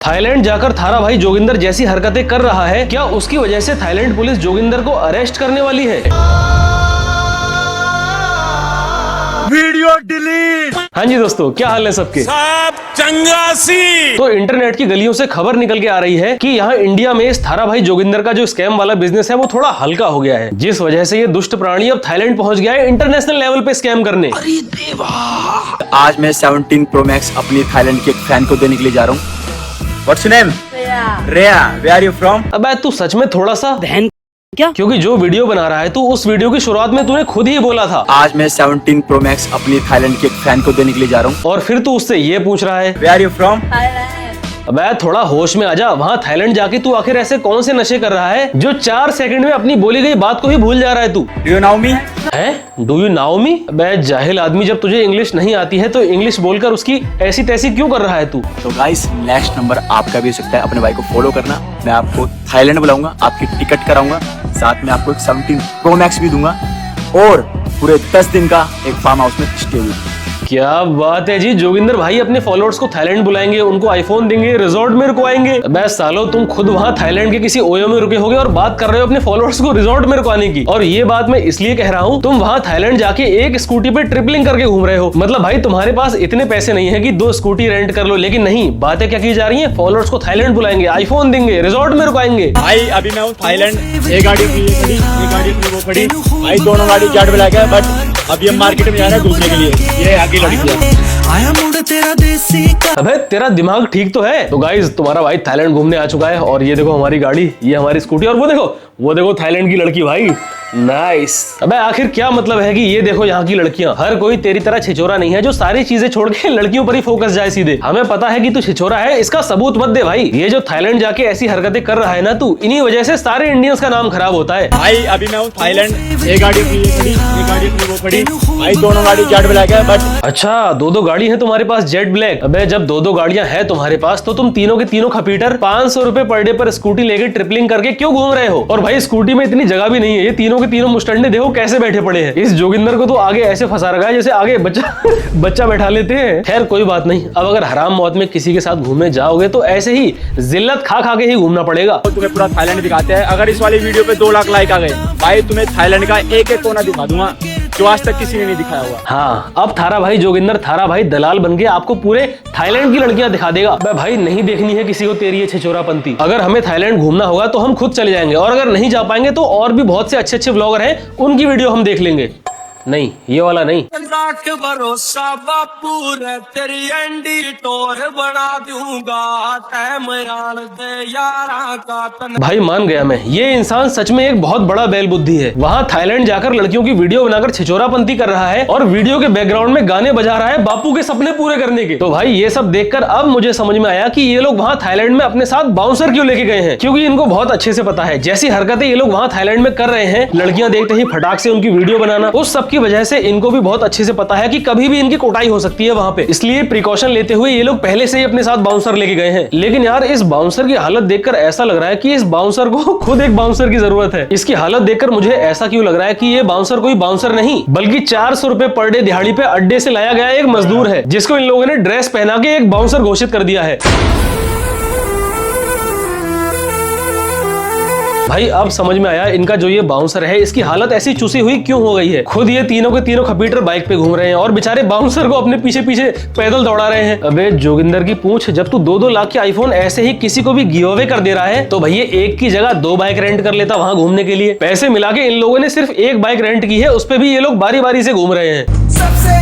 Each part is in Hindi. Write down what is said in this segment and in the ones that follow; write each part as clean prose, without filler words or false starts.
थाईलैंड जाकर थारा भाई जोगिंदर जैसी हरकतें कर रहा है, क्या उसकी वजह से थाईलैंड पुलिस जोगिंदर को अरेस्ट करने वाली है? Video delete. हाँ जी दोस्तों, क्या हाल है सबके? सब चंगासी। तो इंटरनेट की गलियों से खबर निकल के आ रही है कि यहाँ इंडिया में इस थारा भाई जोगिंदर का जो स्कैम वाला बिजनेस है वो थोड़ा हल्का हो गया है, जिस वजह से ये दुष्ट प्राणी अब थाईलैंड पहुंच गया है इंटरनेशनल लेवल पे स्कैम करने। अरे देवा। आज मैं 17 Pro Max अपनी थाईलैंड के एक फैन को देने के लिए जा रहा हूँ। What's your name? Rhea. Where are you from? अबे तू सच में थोड़ा सा बहन क्या? क्योंकि जो वीडियो बना रहा है तू उस वीडियो की शुरुआत में तूने खुद ही बोला था आज मैं 17 Pro Max अपनी थाईलैंड के एक फैन को देने के लिए जा रहा हूँ। और फिर तू उससे ये पूछ रहा है Where are you from? अबे थोड़ा होश में आजा। वहाँ थाईलैंड जाके तू आखिर ऐसे कौन से नशे कर रहा है जो 4 सेकंड में अपनी बोली गई बात को ही भूल जा रहा है तू? Do you know me? है डू यू नाउ मी? अबे जाहिल आदमी, जब तुझे इंग्लिश नहीं आती है तो इंग्लिश बोलकर उसकी ऐसी तैसी क्यों कर रहा है तू? तो गाइस नेक्स्ट नंबर आपका भी हो सकता है। अपने भाई को फॉलो करना। मैं आपको थाईलैंड बुलाऊंगा, आपकी टिकट कराऊंगा, साथ में आपको एक 17 Pro Max भी दूंगा और पूरे 10 दिन का एक फार्म हाउस में स्टे भी। क्या बात है जी, जोगिंदर भाई अपने फॉलोअर्स को थाईलैंड बुलाएंगे, उनको आईफोन देंगे, रिजॉर्ट में रुकवाएंगे। अबे सालो, तुम खुद वहाँ थाईलैंड के किसी ओयो में रुके होगे और बात कर रहे हो अपने फॉलोअर्स को रिजॉर्ट में रुकवाने की। और ये बात मैं इसलिए कह रहा हूँ, तुम वहाँ थाईलैंड जाके एक स्कूटी पे ट्रिपलिंग करके घूम रहे हो। मतलब भाई तुम्हारे पास इतने पैसे नहीं है कि 2 स्कूटी रेंट कर लो, लेकिन नहीं, बातें क्या की जा रही है, फॉलोअर्स को थाईलैंड बुलाएंगे, आईफोन देंगे, रिजॉर्ट में रुकवाएंगे। भाई अभी मैं हूँ थाईलैंड, एक गाड़ी अपनी ये खड़ी, एक गाड़ी अपनी वो खड़ी, भाई दोनों गाड़ी जेट ब्लैक है, बट अभी हम मार्केट में जा रहे हैं घूमने के लिए। ये आगे लड़की है। आया मुड़ तेरा देसी का। अबे तेरा दिमाग ठीक तो है? तो गाइस तुम्हारा भाई थाईलैंड घूमने आ चुका है और ये देखो हमारी गाड़ी, ये हमारी स्कूटी और वो देखो थाईलैंड की लड़की भाई, नाइस। अबे आखिर क्या मतलब है कि ये देखो यहाँ की लड़कियां? हर कोई तेरी तरह छिछोरा नहीं है जो सारी चीजें छोड़ के लड़कियों पर ही फोकस जाए सीधे। हमें पता है कि तू छिछोरा है, इसका सबूत मत दे भाई। ये जो थाईलैंड जाके ऐसी हरकतें कर रहा है ना तू, इन्हीं वजह से सारे इंडियंस का नाम खराब होता है। भाई अभी मैं हूँ थाईलैंड, एक गाड़ी अपनी ये खड़ी, एक गाड़ी अपनी वो खड़ी, भाई दोनों गाड़ी जेट ब्लैक है, बट अच्छा 2 गाड़ी है तुम्हारे पास जेट ब्लैक? अबे जब 2 गाड़ियां हैं तुम्हारे पास तो तुम तीनों के तीनों खपीटर 500 रुपए पर डे पर स्कूटी लेके ट्रिपलिंग करके क्यों घूम रहे हो? और भाई स्कूटी में इतनी जगह भी नहीं है, ये तीनों के तीनों मुस्टंडे देखो कैसे बैठे पड़े हैं। इस जोगिंदर को तो आगे ऐसे फंसा रखा है जैसे आगे बच्चा बैठा लेते हैं। खैर कोई बात नहीं, अब अगर हराम मौत में किसी के साथ घूमने जाओगे तो ऐसे ही जिल्लत खा खा के ही घूमना पड़ेगा। तुम्हें पूरा थाईलैंड दिखाते हैं। अगर इस वाली वीडियो पे 2 लाख लाइक आ गए, भाई तुम्हें थाईलैंड का एक एक कोना दिखा दूंगा जो आज तक किसी ने नहीं दिखाया हुआ। हाँ, अब थारा भाई जोगिंदर थारा भाई दलाल बन के आपको पूरे थाईलैंड की लड़कियां दिखा देगा। भाई नहीं देखनी है किसी को तेरी ये छिछोरापंती। अगर हमें थाईलैंड घूमना होगा तो हम खुद चले जाएंगे, और अगर नहीं जा पाएंगे तो और भी बहुत से अच्छे अच्छे व्लॉगर हैं, उनकी वीडियो हम देख लेंगे। नहीं, ये वाला नहीं। राख भरोसा बापू रे, तेरी एंडी टोर बना दूंगा, टाइम यार दे यारा का तन। भाई मान गया मैं, ये इंसान सच में एक बहुत बड़ा बैल बुद्धि है। वहाँ थाईलैंड जाकर लड़कियों की वीडियो बनाकर छिछोरापंती कर रहा है और वीडियो के बैकग्राउंड में गाने बजा रहा है बापू के सपने पूरे करने के। तो भाई ये सब देखकर अब मुझे समझ में आया कि ये लोग वहाँ थाईलैंड में अपने साथ बाउंसर क्यों लेके गए हैं, क्योंकि इनको बहुत अच्छे से पता है जैसी हरकतें ये लोग वहाँ थाईलैंड में कर रहे हैं, लड़कियां देखते ही फटाक से उनकी वीडियो बनाना, उस सब की वजह से इनको भी बहुत अच्छे से पता है कि कभी भी इनकी कोटाई हो सकती है वहां पे। इसलिए प्रिकॉशन लेते हुए ये लोग पहले से ही अपने साथ बाउंसर लेके गए हैं। लेकिन यार इस बाउंसर की हालत देखकर ऐसा लग रहा है कि इस बाउंसर को खुद एक बाउंसर की जरूरत है। इसकी हालत देखकर मुझे ऐसा क्यों लग रहा है कि ये बाउंसर कोई बाउंसर नहीं बल्कि 400 रुपए पर डे दिहाड़ी पे अड्डे से लाया गया एक मजदूर है, जिसको इन लोगों ने ड्रेस पहना के एक बाउंसर घोषित कर दिया है। भाई अब समझ में आया इनका जो ये बाउंसर है इसकी हालत ऐसी चूसी हुई क्यों हो गई है। खुद ये तीनों के तीनों खपीटर बाइक पे घूम रहे हैं और बेचारे बाउंसर को अपने पीछे पीछे पैदल दौड़ा रहे हैं। अबे जोगिंदर की पूंछ, जब तू 2-2 लाख के आईफोन ऐसे ही किसी को भी गिव अवे कर दे रहा है तो भैया एक की जगह 2 बाइक रेंट कर लेता वहां घूमने के लिए। पैसे मिला के इन लोगों ने सिर्फ 1 बाइक रेंट की है, उस पे भी ये लोग बारी बारी से घूम रहे हैं। सबसे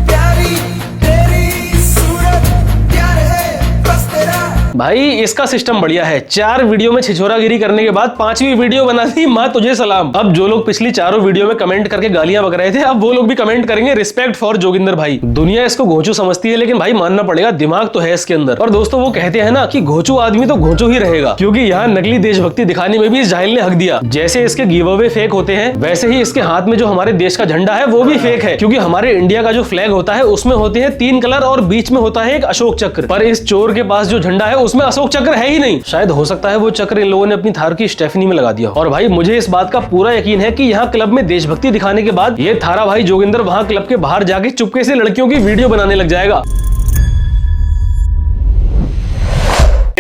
प्यारी तेरी सूरत, प्यार है बस तेरा। भाई इसका सिस्टम बढ़िया है, 4 वीडियो में छिछोरागिरी करने के बाद 5वीं वीडियो बना दी माँ तुझे सलाम। अब जो लोग पिछली 4 वीडियो में कमेंट करके गालियां बक रहे थे, अब वो लोग भी कमेंट करेंगे रिस्पेक्ट फॉर जोगिंदर भाई। दुनिया इसको घोंचू समझती है, लेकिन भाई मानना पड़ेगा दिमाग तो है इसके अंदर। और दोस्तों वो कहते हैं ना कि घोंचू आदमी तो घोंचू ही रहेगा, क्योंकि यहाँ नकली देशभक्ति दिखाने में भी इस जाहिल ने हक दिया। जैसे इसके गिव अवे फेक होते हैं, वैसे ही इसके हाथ में जो हमारे देश का झंडा है वो भी फेक है, क्योंकि हमारे इंडिया का जो फ्लैग होता है उसमें होते हैं 3 कलर और बीच में होता है एक अशोक चक्र। पर इस चोर के पास जो झंडा है उसमें अशोक चक्र है ही नहीं। शायद हो सकता है वो चक्र इन लोगों ने अपनी थार की स्टेफनी में लगा दिया। और भाई मुझे इस बात का पूरा यकीन है कि यहाँ क्लब में देशभक्ति दिखाने के बाद ये थारा भाई जोगिंदर वहाँ क्लब के बाहर जाके चुपके से लड़कियों की वीडियो बनाने लग जाएगा।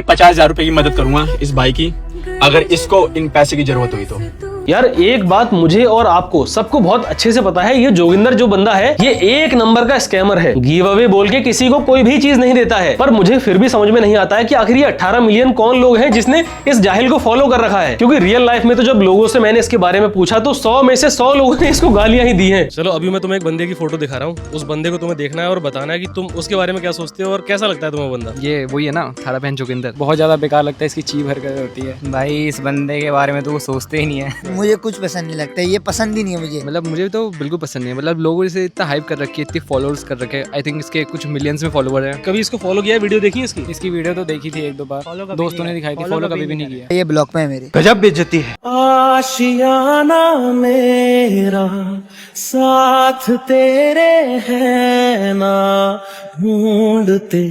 50,000 रुपए की मदद करूंगा इस भाई की, अगर इसको इन पैसे की जरूरत हुई तो। यार एक बात मुझे और आपको सबको बहुत अच्छे से पता है, ये जोगिंदर जो बंदा है ये एक नंबर का स्कैमर है। गिव अवे बोल के किसी को कोई भी चीज नहीं देता है। पर मुझे फिर भी समझ में नहीं आता है कि आखिर ये 18 मिलियन कौन लोग हैं जिसने इस जाहिल को फॉलो कर रखा है। क्योंकि रियल लाइफ में तो जब लोगों से मैंने इसके बारे में पूछा तो 100 में से 100 लोगों ने इसको गालियां ही दी हैं। चलो अभी मैं तुम्हें एक बंदे की फोटो दिखा रहा हूँ, उस बंदे को तुम्हें देखना है और बताना है कि तुम उसके बारे में क्या सोचते हो और कैसा लगता है तुम्हें बंदा। ये वही है ना, थारा बहन जोगिंदर। बहुत ज्यादा बेकार लगता है, इसकी चीप हरकत होती है। भाई इस बंदे के बारे में तो वो सोचते ही नहीं है। मुझे कुछ पसंद नहीं लगता, ये पसंद ही नहीं है मुझे। मतलब मुझे तो बिल्कुल पसंद नहीं है। मतलब लोगों इसे इतना हाइप कर रखी है, इतनी फॉलोअर्स कर रखे हैं। आई थिंक इसके कुछ मिलियंस में फॉलोवर हैं। कभी इसको फॉलो किया, वीडियो देखी इसकी? इसकी वीडियो तो देखी थी 1-2 बार, दोस्तों ने दिखाई थी, फॉलो कभी भी नहीं किया। ये ब्लॉक में है मेरे। गजब बेइज्जती है। आशियाना मेरा साथ तेरे है ना, ढूंढते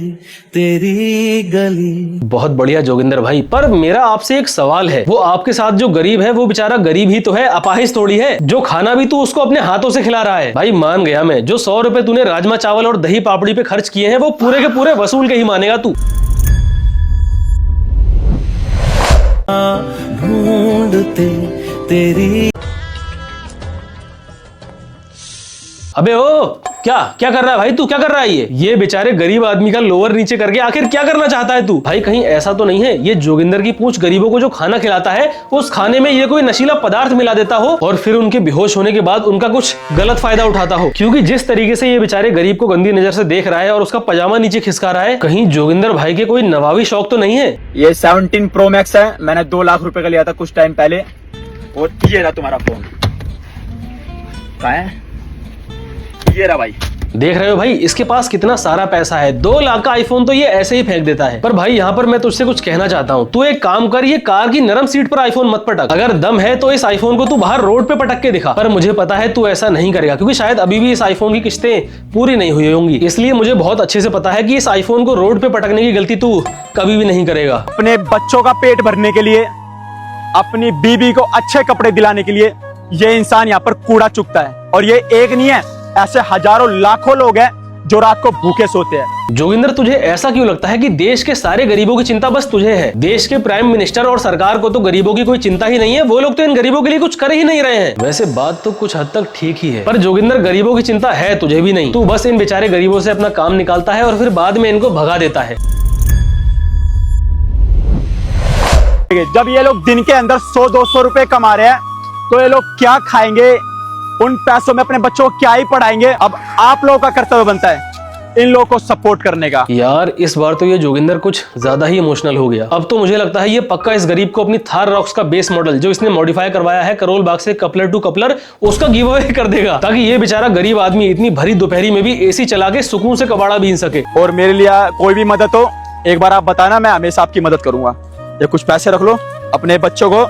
तेरी गली। बहुत बढ़िया जोगिंदर भाई, पर मेरा आपसे एक सवाल है, वो आपके साथ जो गरीब है वो बेचारा गरीब ही तो है, अपाहिज थोड़ी है। जो खाना भी तू उसको अपने हाथों से खिला रहा है। भाई मान गया मैं, जो 100 रुपए तूने राजमा चावल और दही पापड़ी पे खर्च किए हैं वो पूरे के पूरे वसूल के ही मानेगा तू। ढूंढते तेरी। अबे ओ क्या क्या कर रहा है भाई तू, क्या कर रहा है? ये बेचारे गरीब आदमी का लोअर नीचे करके आखिर क्या करना चाहता है तू? भाई कहीं ऐसा तो नहीं है ये जोगिंदर की पूंछ गरीबों को जो खाना खिलाता है उस खाने में ये कोई नशीला पदार्थ मिला देता हो और फिर उनके बेहोश होने के बाद उनका कुछ गलत फायदा उठाता हो? क्योंकि जिस तरीके से ये बेचारे गरीब को गंदी नजर से देख रहा है और उसका पजामा नीचे खिसका रहा है, कहीं जोगिंदर भाई के कोई नवाबी शौक तो नहीं है? ये 17 Pro Max है, मैंने 2 लाख रुपए का लिया था कुछ टाइम पहले, और ये रहा तुम्हारा फोन। कहाँ है? ये रहा भाई। देख रहे हो भाई इसके पास कितना सारा पैसा है। 2 लाख का आईफोन तो ये ऐसे ही फेंक देता है। पर भाई यहाँ पर मैं तुझसे कुछ कहना चाहता हूँ, तू एक काम कर, ये कार की नरम सीट पर आईफोन मत पटक। अगर दम है तो इस आईफोन को तू बाहर रोड पे पटक के दिखा। पर मुझे पता है तू ऐसा नहीं करेगा, क्योंकि शायद अभी भी इस आईफोन की किस्तें पूरी नहीं हुई होंगी। इसलिए मुझे बहुत अच्छे से पता है कि इस आईफोन को रोड पे पटकने की गलती तू कभी भी नहीं करेगा। अपने बच्चों का पेट भरने के लिए, अपनी बीबी को अच्छे कपड़े दिलाने के लिए ये इंसान यहाँ पर कूड़ा चुगता है। और ये एक नहीं है, ऐसे हजारों लाखों लोग हैं जो रात को भूखे सोते हैं। जोगिंदर तुझे ऐसा क्यों लगता है कि देश के सारे गरीबों की चिंता बस तुझे है? देश के प्राइम मिनिस्टर और सरकार को तो गरीबों की कोई चिंता ही नहीं है। वो लोग तो इन गरीबों के लिए कुछ कर ही नहीं रहे हैं। वैसे बात तो कुछ हद तक ठीक ही है, पर जोगिंदर गरीबों की चिंता है तुझे भी नहीं। तू बस इन बेचारे गरीबों से अपना काम निकालता है और फिर बाद में इनको भगा देता है। जब ये लोग दिन के अंदर 100-200 रुपए कमा रहे हैं तो ये लोग क्या खाएंगे, उन पैसों में अपने बच्चों को क्या ही पढ़ाएंगे? अब आप लोगों का कर्तव्य बनता है इन लोगों को सपोर्ट करने का। यार इस बार तो ये जोगिंदर कुछ ज्यादा ही इमोशनल हो गया। अब तो मुझे लगता है ये पक्का इस गरीब को अपनी थार रॉक्स का बेस मॉडल जो इसने मॉडिफाई करवाया है करोल बाग से कपलर टू कपलर, उसका गिव अवे कर देगा, ताकि ये बेचारा गरीब आदमी इतनी भरी दोपहरी में भी एसी चला के सुकून से कबाड़ा बीन सके। और मेरे लिए कोई भी मदद हो एक बार आप बताना, मैं हमेशा आपकी मदद करूंगा। ये कुछ पैसे रख लो, अपने बच्चों को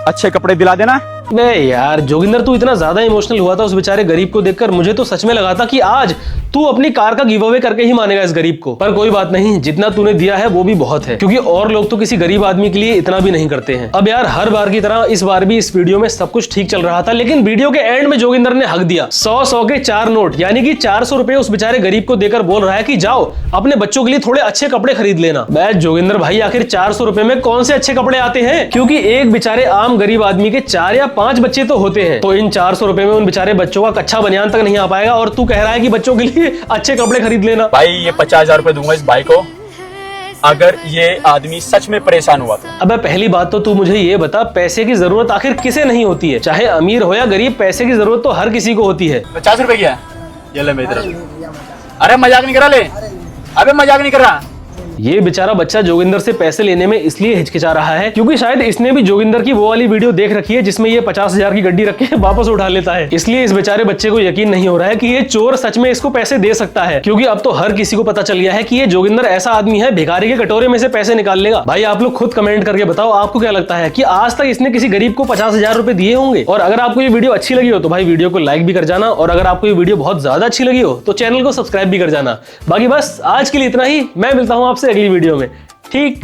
अच्छे कपड़े दिला देना। नहीं यार जोगिंदर तू इतना ज्यादा इमोशनल हुआ था उस बेचारे गरीब को देखकर, मुझे तो सच में लगा था कि आज तू अपनी कार का गिव अवे करके ही मानेगा इस गरीब को। पर कोई बात नहीं, जितना तूने दिया है वो भी बहुत है, क्योंकि और लोग तो किसी गरीब आदमी के लिए इतना भी नहीं करते हैं। अब यार हर बार की तरह इस बार भी इस वीडियो में सब कुछ ठीक चल रहा था, लेकिन वीडियो के एंड में जोगिंदर ने हक दिया। 100 के 4 नोट यानी कि 400 रुपए उस बेचारे गरीब को देकर बोल रहा है कि जाओ अपने बच्चों के लिए थोड़े अच्छे कपड़े खरीद लेना। मैं जोगिंदर भाई आखिर 400 रुपए में कौन से अच्छे कपड़े आते हैं? क्योंकि एक बेचारे आम गरीब आदमी के 4 या 5 बच्चे तो होते हैं, तो इन 400 रुपए में उन बेचारे बच्चों का कच्चा बनियान तक नहीं आ पाएगा और तू कह रहा है कि बच्चों के लिए अच्छे कपड़े खरीद लेना। भाई ये 50,000 रुपए दूंगा इस भाई को अगर ये आदमी सच में परेशान हुआ तो। अबे पहली बात तो तू मुझे ये बता, पैसे की जरूरत आखिर किसे नहीं होती है? चाहे अमीर हो या गरीब, पैसे की जरूरत तो हर किसी को होती है। 50 रुपए की है, ये ले मेरी तरफ। अरे मजाक नहीं करा ले, अबे मजाक नहीं कर रहा। ये बेचारा बच्चा जोगिंदर से पैसे लेने में इसलिए हिचकिचा रहा है क्योंकि शायद इसने भी जोगिंदर की वो वाली वीडियो देख रखी है जिसमें ये 50,000 की गड्डी रख के वापस उठा लेता है। इसलिए इस बेचारे बच्चे को यकीन नहीं हो रहा है कि ये चोर सच में इसको पैसे दे सकता है, क्योंकि अब तो हर किसी को पता चल गया है कि ये जोगिंदर ऐसा आदमी है भिखारी के कटोरे में से पैसे निकाल लेगा। भाई आप लोग खुद कमेंट करके बताओ, आपको क्या लगता है कि आज तक इसने किसी गरीब को 50,000 रुपए दिए होंगे? और अगर आपको ये वीडियो अच्छी लगी हो तो भाई वीडियो को लाइक भी कर जाना, और अगर आपको ये वीडियो बहुत ज्यादा अच्छी लगी हो तो चैनल को सब्सक्राइब भी कर जाना। बाकी बस आज के लिए इतना ही, मैं मिलता हूं आपसे अगली वीडियो में। ठीक।